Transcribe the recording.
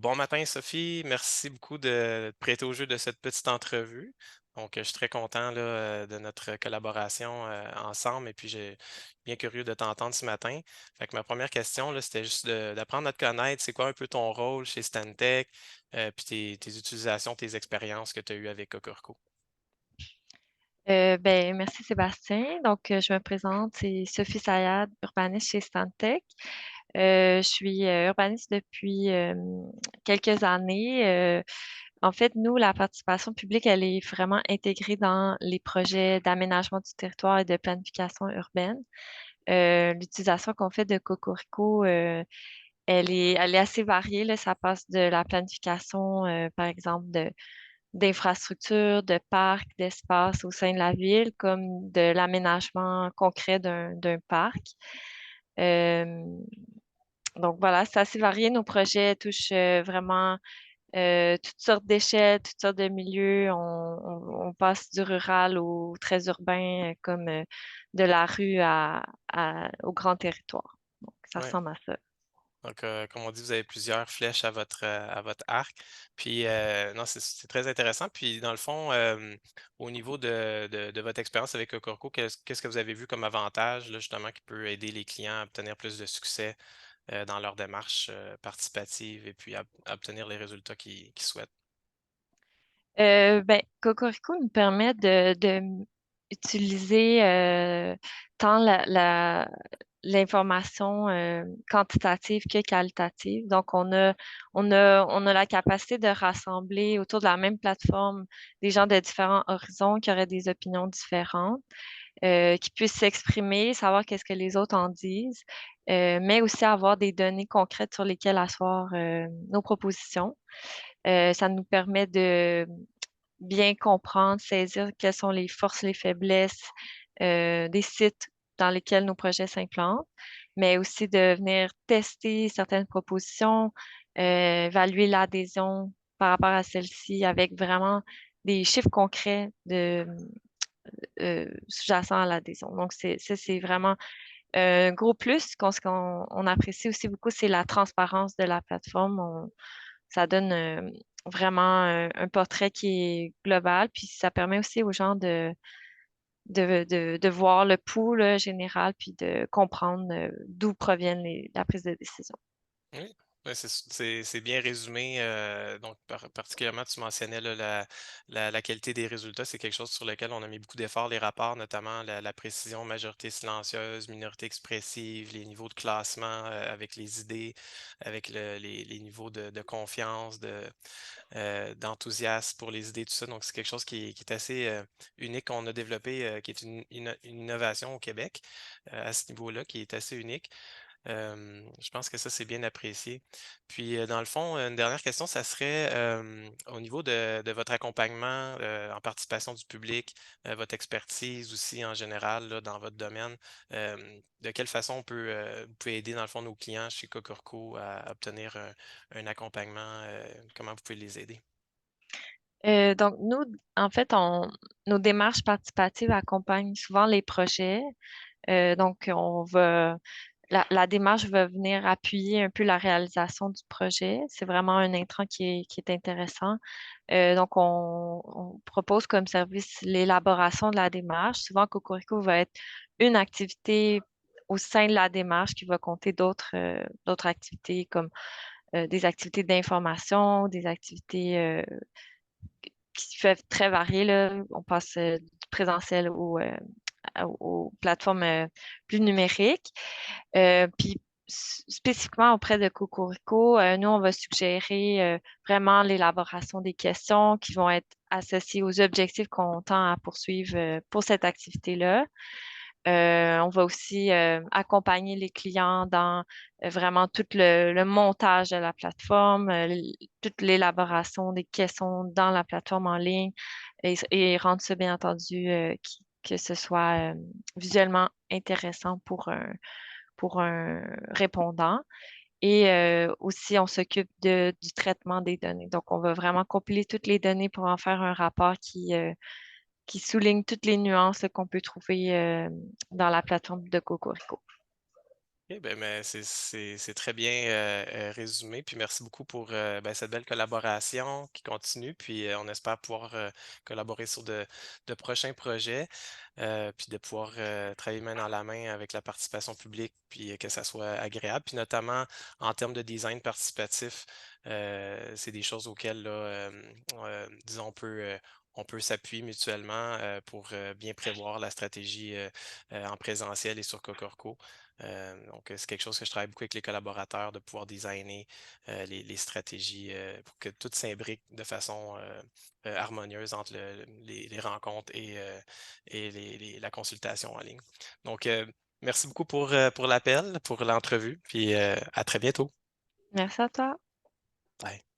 Bon matin, Sophie. Merci beaucoup de te prêter au jeu de cette petite entrevue. Donc, je suis très content là, de notre collaboration ensemble et puis j'ai bien curieux de t'entendre ce matin. Fait que ma première question, là, c'était juste d'apprendre à te connaître. C'est quoi un peu ton rôle chez Stantec, puis tes utilisations, tes expériences que tu as eues avec Cocorco. Merci Sébastien. Je me présente, c'est Sophie Sayad, urbaniste chez Stantec. Je suis urbaniste depuis quelques années. En fait, nous, la participation publique, elle est vraiment intégrée dans les projets d'aménagement du territoire et de planification urbaine. L'utilisation qu'on fait de Cocorico, elle est assez variée, là. Ça passe de la planification, par exemple, d'infrastructures, de parcs, d'espaces au sein de la ville, comme de l'aménagement concret d'un parc. Euh, donc voilà, c'est assez varié. Nos projets touchent vraiment toutes sortes d'échelles, toutes sortes de milieux. On passe du rural au très urbain, comme de la rue au grand territoire. Donc ça Ouais. ressemble à ça. Donc, comme on dit, vous avez plusieurs flèches à votre arc. Puis, non, c'est très intéressant. Puis, dans le fond, au niveau de votre expérience avec Cocorco, qu'est-ce que vous avez vu comme avantage, là, justement, qui peut aider les clients à obtenir plus de succès dans leur démarche participative et puis à obtenir les résultats qu'ils souhaitent? Cocorico nous permet de utiliser tant l'information quantitative que qualitative. Donc, on a la capacité de rassembler autour de la même plateforme des gens de différents horizons qui auraient des opinions différentes, qui puissent s'exprimer, savoir qu'est-ce que les autres en disent, mais aussi avoir des données concrètes sur lesquelles asseoir nos propositions. Ça nous permet de bien comprendre, saisir quelles sont les forces, les faiblesses des sites dans lesquels nos projets s'implantent, mais aussi de venir tester certaines propositions, évaluer l'adhésion par rapport à celle-ci avec vraiment des chiffres concrets sous-jacents à l'adhésion. Donc, c'est vraiment un gros plus. Ce qu'on apprécie aussi beaucoup, c'est la transparence de la plateforme. Ça donne vraiment un portrait qui est global, puis ça permet aussi aux gens de voir le pouls là, général, puis de comprendre d'où proviennent la prise de décision. Oui, ouais, c'est bien résumé. Donc, particulièrement, tu mentionnais là, la qualité des résultats. C'est quelque chose sur lequel on a mis beaucoup d'efforts, les rapports, notamment la précision, majorité silencieuse, minorité expressive, les niveaux de classement avec les idées, avec les niveaux de confiance, d'enthousiasme pour les idées, tout ça. Donc, c'est quelque chose qui est assez unique qu'on a développé, qui est une innovation au Québec à ce niveau-là, qui est assez unique. Je pense que ça, c'est bien apprécié. Puis, dans le fond, une dernière question, ça serait au niveau de votre accompagnement en participation du public, votre expertise aussi en général là, dans votre domaine. De quelle façon vous pouvez aider dans le fond nos clients chez Cocurco à obtenir un accompagnement? Comment vous pouvez les aider? Donc, nous, en fait, nos démarches participatives accompagnent souvent les projets. Donc, la démarche va venir appuyer un peu la réalisation du projet. C'est vraiment un intrant qui est intéressant. On propose comme service l'élaboration de la démarche. Souvent, Cocorico va être une activité au sein de la démarche qui va compter d'autres activités comme des activités d'information, des activités qui peuvent très varier, là. On passe du présentiel aux plateformes plus numériques. Puis spécifiquement auprès de Cocorico, nous, on va suggérer vraiment l'élaboration des questions qui vont être associées aux objectifs qu'on tend à poursuivre pour cette activité-là. On va aussi accompagner les clients dans vraiment tout le montage de la plateforme, toute l'élaboration des questions dans la plateforme en ligne et rendre ça, bien entendu, que ce soit visuellement intéressant pour un répondant. Et aussi, on s'occupe du traitement des données. Donc, on va vraiment compiler toutes les données pour en faire un rapport qui souligne toutes les nuances qu'on peut trouver dans la plateforme de Cocorico. OK, ben, mais c'est très bien, résumé. Puis merci beaucoup pour, ben, cette belle collaboration qui continue. Puis, on espère pouvoir, collaborer sur de prochains projets, puis de pouvoir, travailler main dans la main avec la participation publique, puis que ça soit agréable. Puis notamment en termes de design participatif, c'est des choses auxquelles là, disons on peut s'appuyer mutuellement, pour, bien prévoir la stratégie, en présentiel et sur Cocorco. Donc, c'est quelque chose que je travaille beaucoup avec les collaborateurs, de pouvoir designer les stratégies pour que tout s'imbrique de façon harmonieuse entre les rencontres et la consultation en ligne. Donc, merci beaucoup pour l'appel, pour l'entrevue, puis à très bientôt. Merci à toi. Bye.